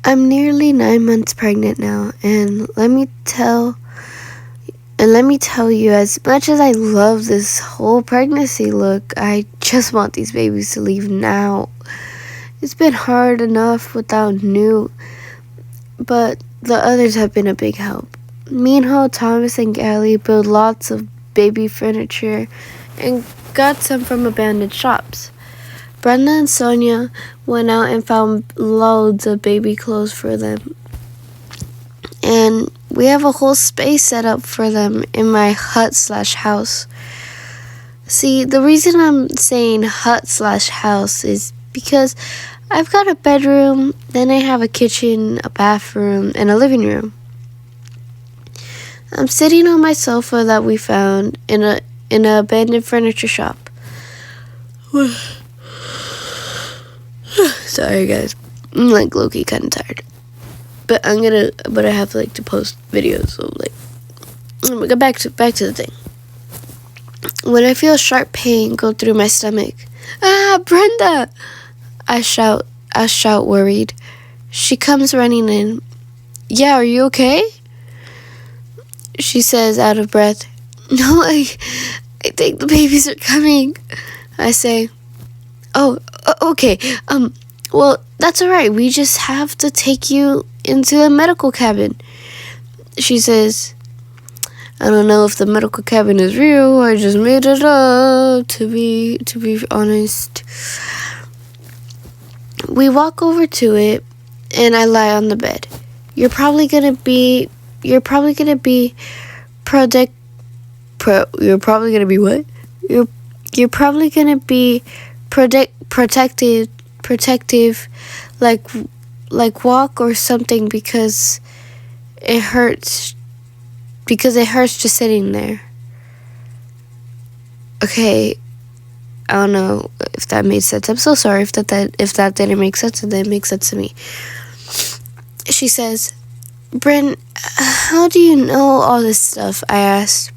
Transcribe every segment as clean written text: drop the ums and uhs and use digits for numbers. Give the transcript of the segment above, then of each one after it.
I'm nearly 9 months pregnant now, and let me tell you, as much as I love this whole pregnancy look, I just want these babies to leave now. It's been hard enough without Newt, but the others have been a big help. Meanwhile, Thomas and Gally build lots of baby furniture and got some from abandoned shops. Brenda and Sonia went out and found loads of baby clothes for them. And we have a whole space set up for them in my hut/house. See, the reason I'm saying hut/house is because I've got a bedroom, then I have a kitchen, a bathroom, and a living room. I'm sitting on my sofa that we found in an abandoned furniture shop. Sorry guys, I'm like low-key kind of tired. But I have to post videos, so go back to the thing. When I feel a sharp pain go through my stomach, Brenda! I shout worried. She comes running in. Yeah, are you okay? She says out of breath. No, I think the babies are coming. I say, oh, okay. Well, that's all right. We just have to take you into the medical cabin. She says, I don't know if the medical cabin is real. I just made it up, to be honest. We walk over to it, and I lie on the bed. You're probably gonna be protective, like walk or something because it hurts just sitting there. Okay, I don't know if that made sense. I'm so sorry if that didn't make sense, and that makes sense to me. She says, Bryn, how do you know all this stuff? I asked.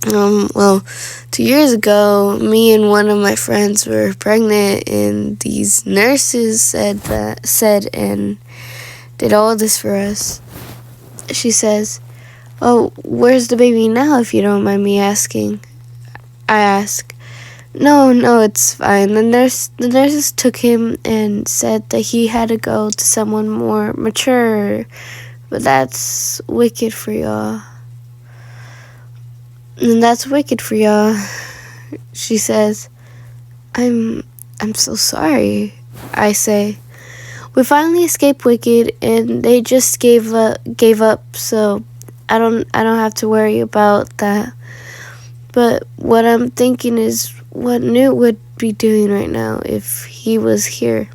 Well, 2 years ago, me and one of my friends were pregnant, and these nurses said and did all this for us. She says, oh, where's the baby now, if you don't mind me asking? I ask. No, it's fine. The nurses took him and said that he had to go to someone more mature, but that's wicked for y'all. And that's wicked for y'all. She says, I'm so sorry. I say, we finally escaped wicked, and they just gave up, so I don't have to worry about that. But what I'm thinking is what Newt would be doing right now if he was here.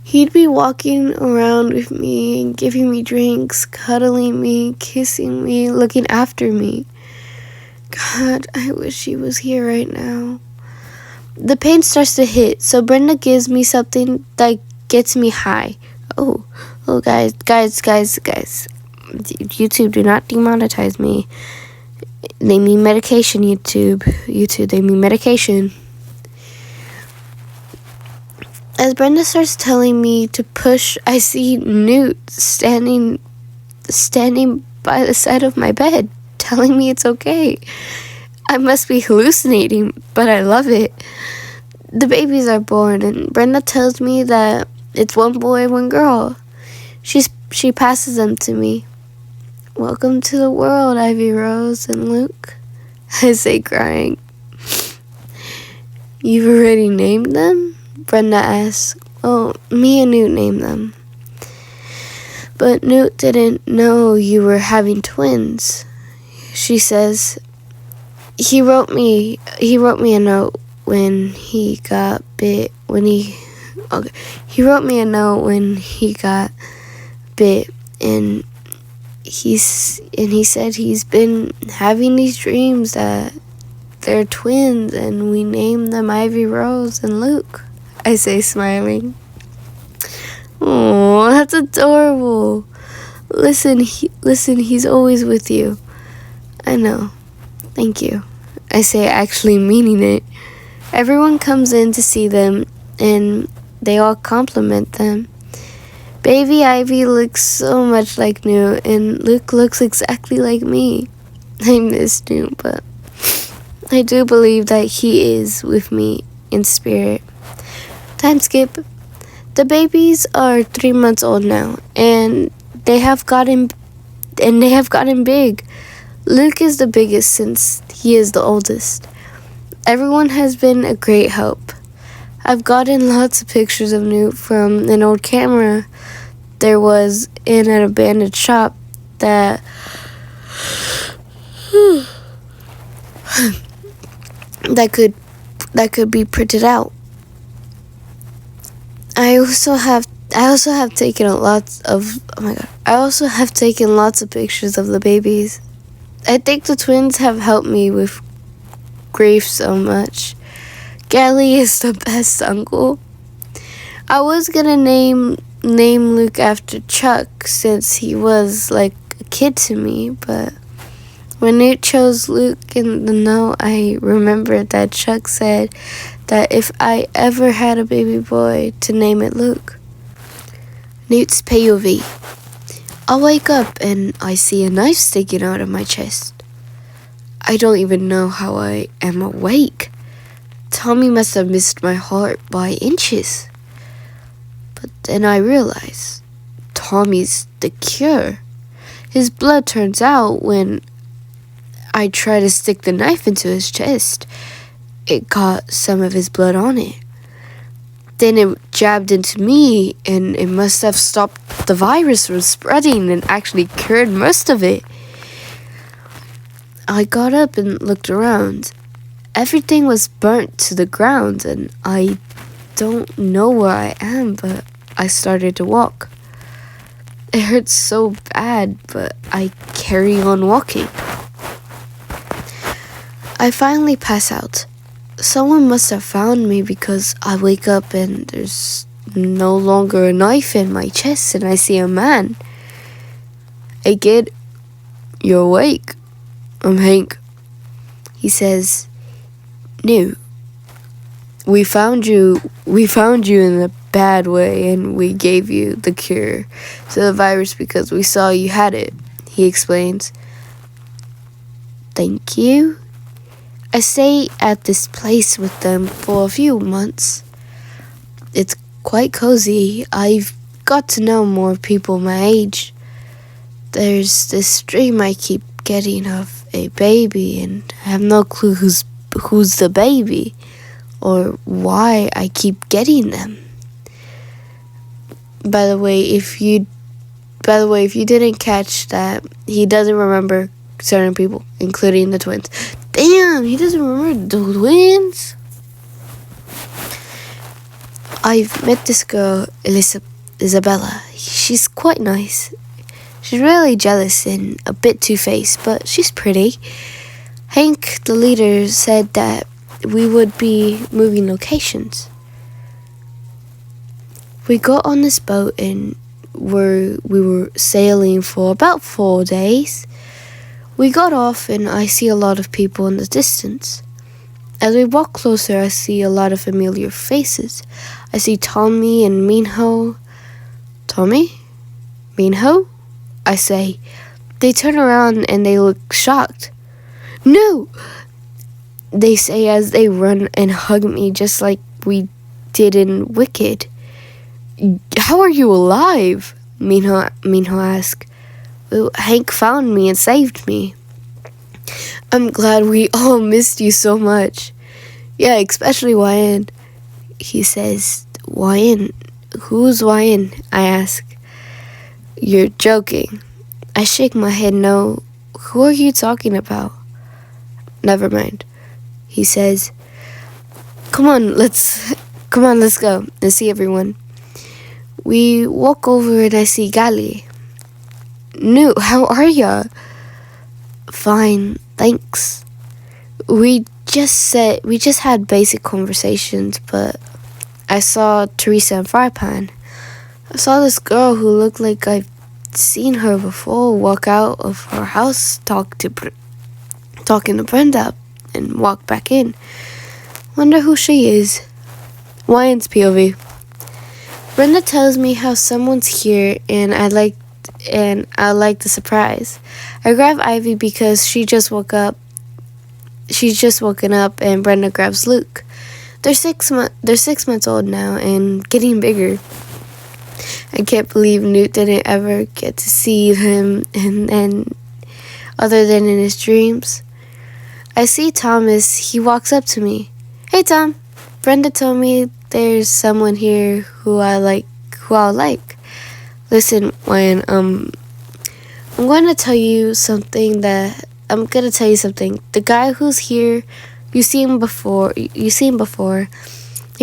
He'd be walking around with me and giving me drinks, cuddling me, kissing me, looking after me. God, I wish he was here right now. The pain starts to hit, so Brenda gives me something that gets me high. Oh, guys. YouTube, do not demonetize me. They mean medication, YouTube, they mean medication. As Brenda starts telling me to push, I see Newt standing by the side of my bed, telling me it's okay. I must be hallucinating, but I love it. The babies are born, and Brenda tells me that it's one boy, one girl. She passes them to me. Welcome to the world, Ivy Rose and Luke, I say, crying. You've already named them? Brenda asks. Oh, me and Newt named them. But Newt didn't know you were having twins. She says, he wrote me a note when he got bit, he wrote me a note when he got bit, and he said he's been having these dreams that they're twins, and we named them Ivy Rose and Luke, I say, smiling. Oh, that's adorable. Listen, he's always with you. I know. Thank you, I say, actually meaning it. Everyone comes in to see them, and they all compliment them. Baby Ivy looks so much like Newt, and Luke looks exactly like me. I miss Newt, but I do believe that he is with me in spirit. Time skip. The babies are 3 months old now, and they have gotten big. Luke is the biggest since he is the oldest. Everyone has been a great help. I've gotten lots of pictures of Newt from an old camera there was in an abandoned shop that that could be printed out. I also have taken lots of pictures of the babies. I think the twins have helped me with grief so much. Gally is the best uncle. I was gonna name Luke after Chuck since he was like a kid to me, but when Newt chose Luke in the note, I remembered that Chuck said that if I ever had a baby boy, to name it Luke. Newt's POV. I wake up and I see a knife sticking out of my chest. I don't even know how I am awake. Tommy must have missed my heart by inches. But then I realize Tommy's the cure. His blood turns out when I try to stick the knife into his chest. It got some of his blood on it. Then it jabbed into me, and it must have stopped the virus from spreading and actually cured most of it. I got up and looked around. Everything was burnt to the ground, and I don't know where I am, but I started to walk. It hurts so bad, but I carry on walking. I finally pass out. Someone must have found me because I wake up and there's no longer a knife in my chest and I see a man. Hey kid, you're awake. I'm Hank. He says, Newt, we found you in a bad way and we gave you the cure to the virus because we saw you had it, he explains. Thank you. I stay at this place with them for a few months. It's quite cozy. I've got to know more people my age. There's this dream I keep getting of a baby, and I have no clue who's the baby or why I keep getting them. By the way, if you didn't catch that, he doesn't remember certain people, including the twins. Damn, he doesn't remember the twins. I've met this girl, Isabella. She's quite nice. She's really jealous and a bit two-faced, but she's pretty. Hank, the leader, said that we would be moving locations. We got on this boat and we were sailing for about 4 days. We got off and I see a lot of people in the distance. As we walk closer, I see a lot of familiar faces. I see Tommy and Minho. Tommy? Minho? I say. They turn around and they look shocked. No! They say as they run and hug me just like we did in Wicked. How are you alive? Minho asked. Well, Hank found me and saved me. I'm glad we all missed you so much. Yeah, especially Wyan. He says, Wyan? Who's Wyan? I ask. You're joking. I shake my head no. Who are you talking about? Never mind. He says, Come on, let's go and see everyone. We walk over and I see Gali. Newt, how are ya? Fine, thanks. We just had basic conversations, but I saw Teresa and Frypan. I saw this girl who looked like I've seen her before walk out of her house, talking to Brenda, and walk back in. Wonder who she is. Wyan's POV. Brenda tells me how someone's here and I like the surprise. I grab Ivy because she just woke up. She's just woken up, and Brenda grabs Luke. They're 6 months old now and getting bigger. I can't believe Newt didn't ever get to see him and other than in his dreams. I see Thomas. He walks up to me. Hey, Tom. Brenda told me there's someone here who I'll like. Listen, Wayne, I'm going to tell you something. The guy who's here, you seen him before. He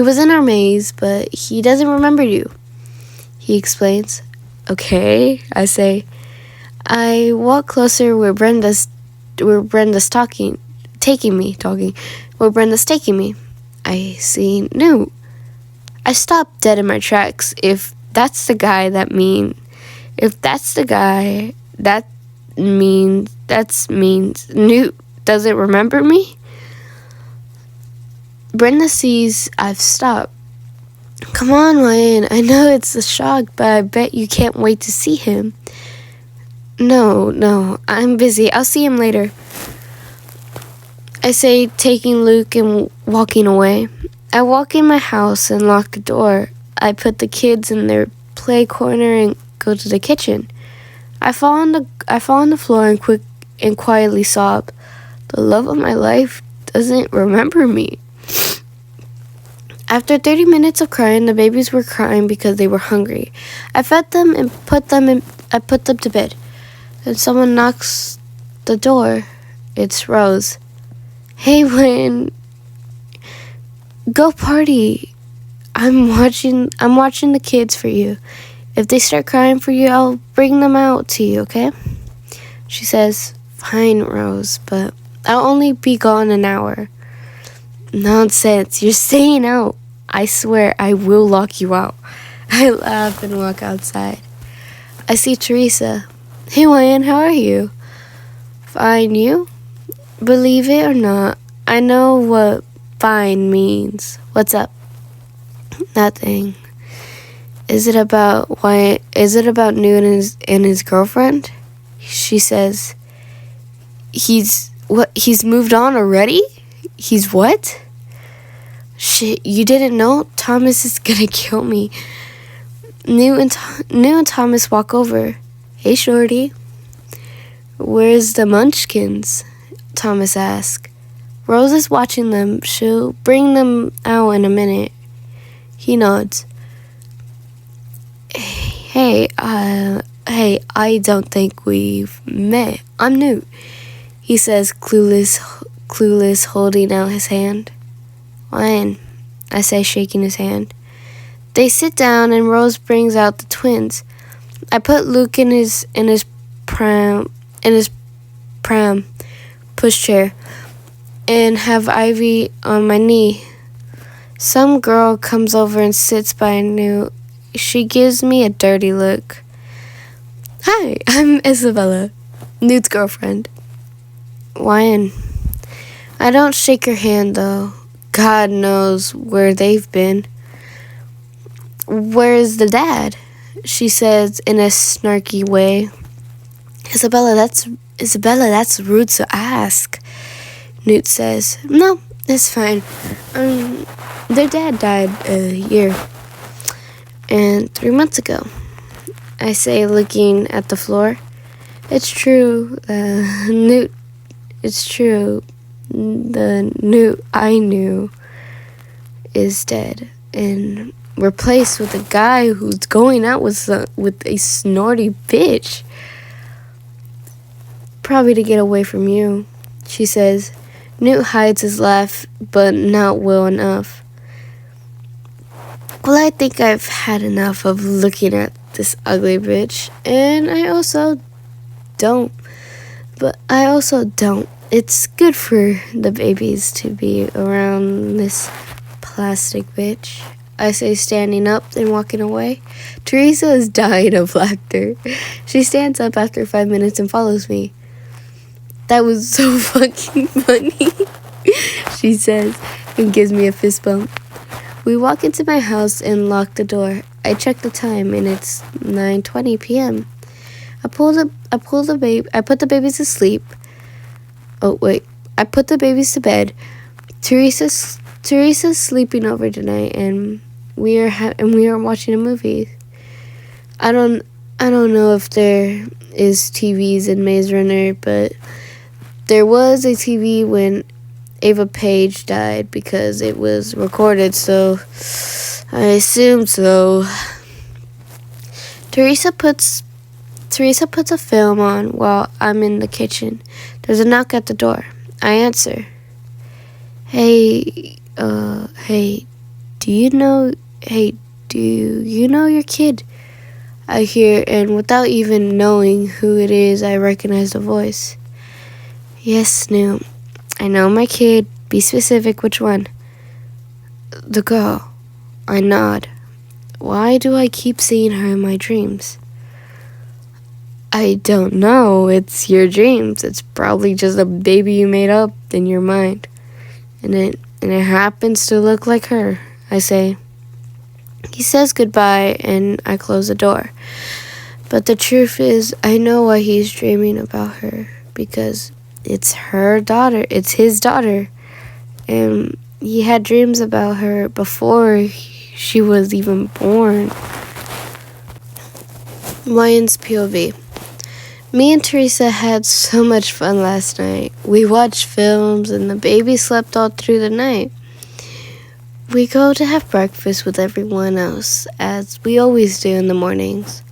was in our maze, but he doesn't remember you. He explains. Okay, I say. I walk closer where Brenda's taking me. I see Newt. I stop dead in my tracks. If that's the guy, that means Newt doesn't remember me. Brenda sees I've stopped. Come on, Ryan. I know it's a shock, but I bet you can't wait to see him. No, I'm busy. I'll see him later. I say, taking Luke and walking away. I walk in my house and lock the door. I put the kids in their play corner and go to the kitchen. I fall on the floor and quietly sob. The love of my life doesn't remember me. After 30 minutes of crying, the babies were crying because they were hungry. I fed them and put them to bed. Then someone knocks the door. It's Rose. Hey, Wayne. Go party. I'm watching the kids for you. If they start crying for you, I'll bring them out to you, okay? She says, fine, Rose, but I'll only be gone an hour. Nonsense, you're staying out. I swear I will lock you out. I laugh and walk outside. I see Teresa. Hey, Wayne, how are you? Fine, you? Believe it or not, I know what fine means. What's up? Nothing. Is it about Newt and his girlfriend? She says, he's moved on already? He's what? Shit, you didn't know? Thomas is gonna kill me. Newt and Thomas walk over. Hey, shorty. Where's the munchkins? Thomas asks. Rose is watching them. She'll bring them out in a minute. He nods. Hey, I don't think we've met. I'm Newt, he says, clueless, holding out his hand. Fine, I say, shaking his hand. They sit down and Rose brings out the twins. I put Luke in his pram pushchair and have Ivy on my knee. Some girl comes over and sits by Newt. She gives me a dirty look. Hi, I'm Isabella, Newt's girlfriend. Wyan. I don't shake her hand, though. God knows where they've been. Where's the dad? She says in a snarky way. Isabella, that's rude to ask. Newt says, no, it's fine. Their dad died a year and 3 months ago. I say, looking at the floor. It's true, Newt. It's true. The Newt I knew is dead and replaced with a guy who's going out with a snorty bitch. Probably to get away from you, she says. Newt hides his laugh, but not well enough. Well, I think I've had enough of looking at this ugly bitch, and I also don't. It's good for the babies to be around this plastic bitch, I say, standing up and walking away. Teresa is dying of laughter. She stands up after 5 minutes and follows me. That was so fucking funny, she says, and gives me a fist bump. We walk into my house and lock the door. I check the time and it's 9:20 p.m. I put the babies to sleep. Oh wait, I put the babies to bed. Teresa's sleeping over tonight, and we are watching a movie. I don't know if there is TVs in Maze Runner, but there was a TV when Ava Page died because it was recorded, so I assume so. Teresa puts a film on while I'm in the kitchen. There's a knock at the door. I answer. Hey, do you know your kid? I hear, and without even knowing who it is, I recognize the voice. Yes, Newt. I know my kid. Be specific, which one? The girl. I nod. Why do I keep seeing her in my dreams? I don't know. It's your dreams. It's probably just a baby you made up in your mind. And it happens to look like her, I say. He says goodbye, and I close the door. But the truth is, I know why he's dreaming about her, because it's her daughter. It's his daughter. And he had dreams about her before she was even born. Ryan's POV. Me and Teresa had so much fun last night. We watched films and the baby slept all through the night. We go to have breakfast with everyone else, as we always do in the mornings.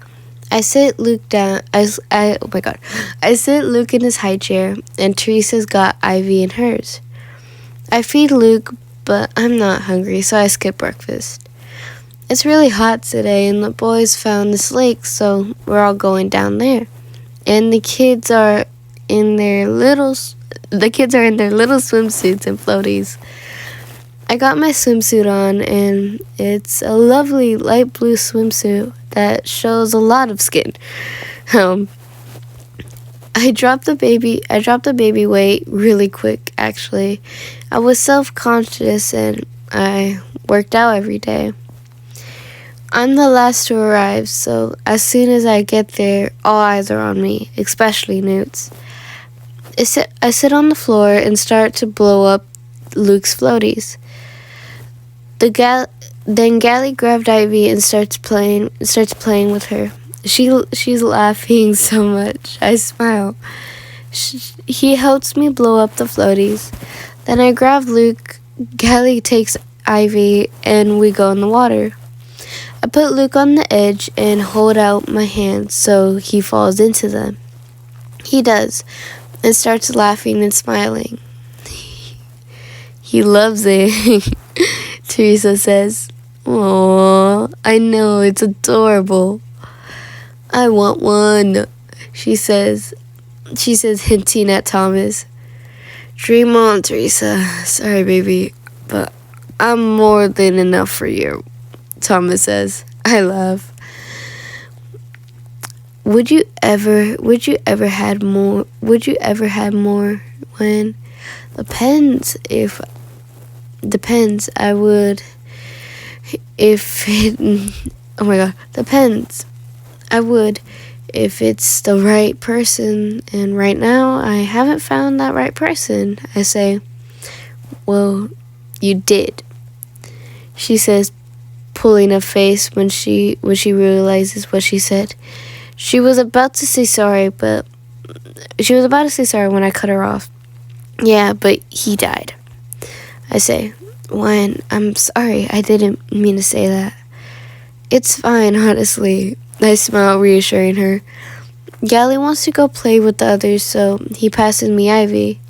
I sit Luke down. I sit Luke in his high chair, and Teresa's got Ivy in hers. I feed Luke, but I'm not hungry, so I skip breakfast. It's really hot today, and the boys found this lake, so we're all going down there. And the kids are in their little swimsuits and floaties. I got my swimsuit on, and it's a lovely light blue swimsuit that shows a lot of skin. I dropped the baby weight really quick, actually. I was self-conscious, and I worked out every day. I'm the last to arrive, so as soon as I get there, all eyes are on me, especially Newt's. I sit on the floor and start to blow up Luke's floaties. Then Gally grabbed Ivy and starts playing with her. She's laughing so much. I smile. He helps me blow up the floaties. Then I grab Luke. Gally takes Ivy, and we go in the water. I put Luke on the edge and hold out my hands so he falls into them. He does, and starts laughing and smiling. He loves it, Teresa says. Aww, I know, it's adorable. I want one, she says, hinting at Thomas. Dream on, Teresa. Sorry, baby, but I'm more than enough for you, Thomas says. I laugh. Would you ever had more? When? Depends. I would. Depends. I would if it's the right person, and right now I haven't found that right person. I say. Well, you did, she says, pulling a face when she realizes what she said. She was about to say sorry when I cut her off. Yeah, but he died, I say. When? I'm sorry, I didn't mean to say that. It's fine, honestly, I smile, reassuring her. Gally wants to go play with the others, so he passes me Ivy.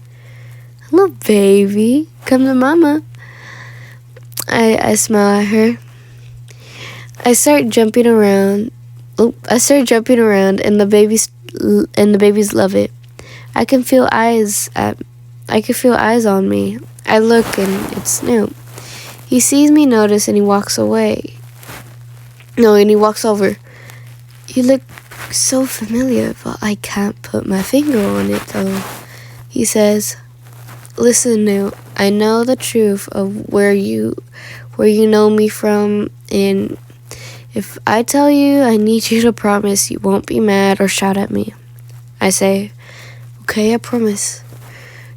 Hello, baby. Come to mama. I smile at her. I start jumping around, and the babies love it. I can feel eyes on me. I look, and it's Newt. He sees me notice, and he walks away. And he walks over. You look so familiar, but I can't put my finger on it, though. He says, listen, Newt, I know the truth of where you know me from, and If I tell you, I need you to promise you won't be mad or shout at me. I say, okay, I promise.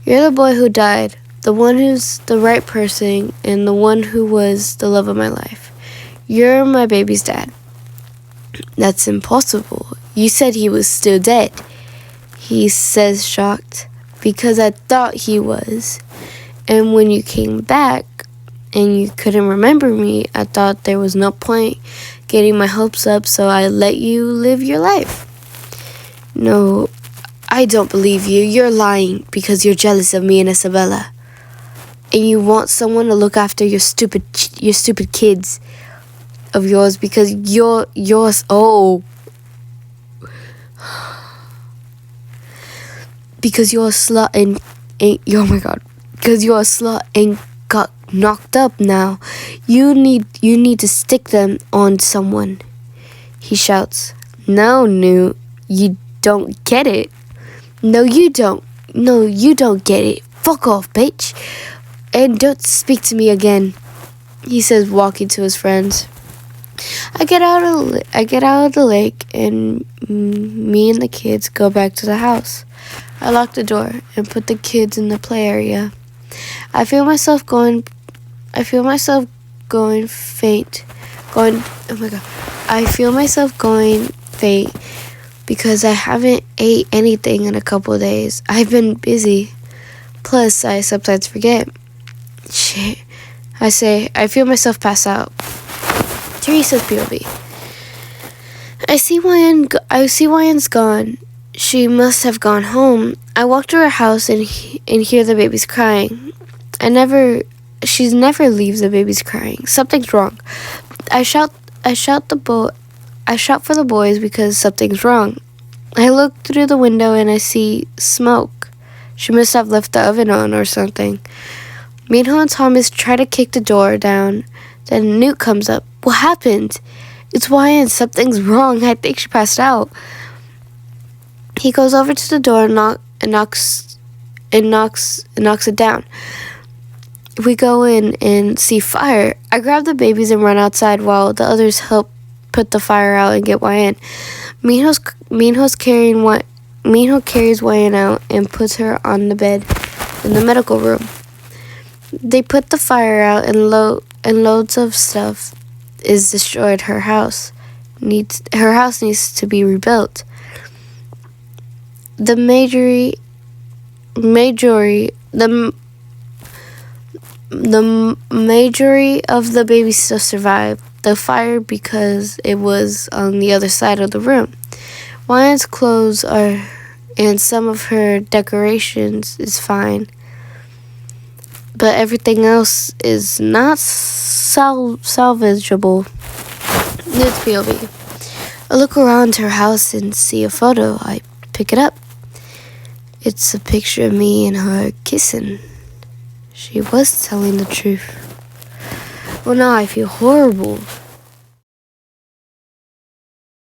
You're the boy who died, the one who's the right person, and the one who was the love of my life. You're my baby's dad. That's impossible. You said he was still dead. He says, shocked, because I thought he was. And when you came back and you couldn't remember me, I thought there was no point getting my hopes up, so I let you live your life. No, I don't believe you. You're lying because you're jealous of me and Isabella. And you want someone to look after your stupid kids of yours because you're yours. Oh. Because you're a slut and oh my god. Because you're a slut and got knocked up now. You need to stick them on someone. He shouts. No, Newt, you don't get it. No, you don't. No, you don't get it. Fuck off, bitch. And don't speak to me again, he says, walking to his friends. I get out of the lake, and me and the kids go back to the house. I lock the door and put the kids in the play area. I feel myself going faint. I feel myself going faint because I haven't ate anything in a couple of days. I've been busy. Plus, I sometimes forget. Shit. I say, I feel myself pass out. Teresa's POV. I see Ryan's gone. She must have gone home. I walk to her house and hear the babies crying. She never leaves the babies crying. Something's wrong. I shout for the boys because something's wrong. I look through the window and I see smoke. She must have left the oven on or something. Minho and Thomas try to kick the door down. Then Newt comes up. What happened? It's Ryan. Something's wrong. I think she passed out. He goes over to the door and knocks it down. We go in and see fire. I grab the babies and run outside while the others help put the fire out and get Ryan. Minho carries Ryan out and puts her on the bed in the medical room. They put the fire out and loads of stuff is destroyed. Her house needs to be rebuilt. The majority of the babies still survived the fire because it was on the other side of the room. Ryan's clothes and some of her decorations is fine, but everything else is not salvageable. Newt's POV. I look around her house and see a photo. I pick it up. It's a picture of me and her kissing. She was telling the truth. Well, now I feel horrible.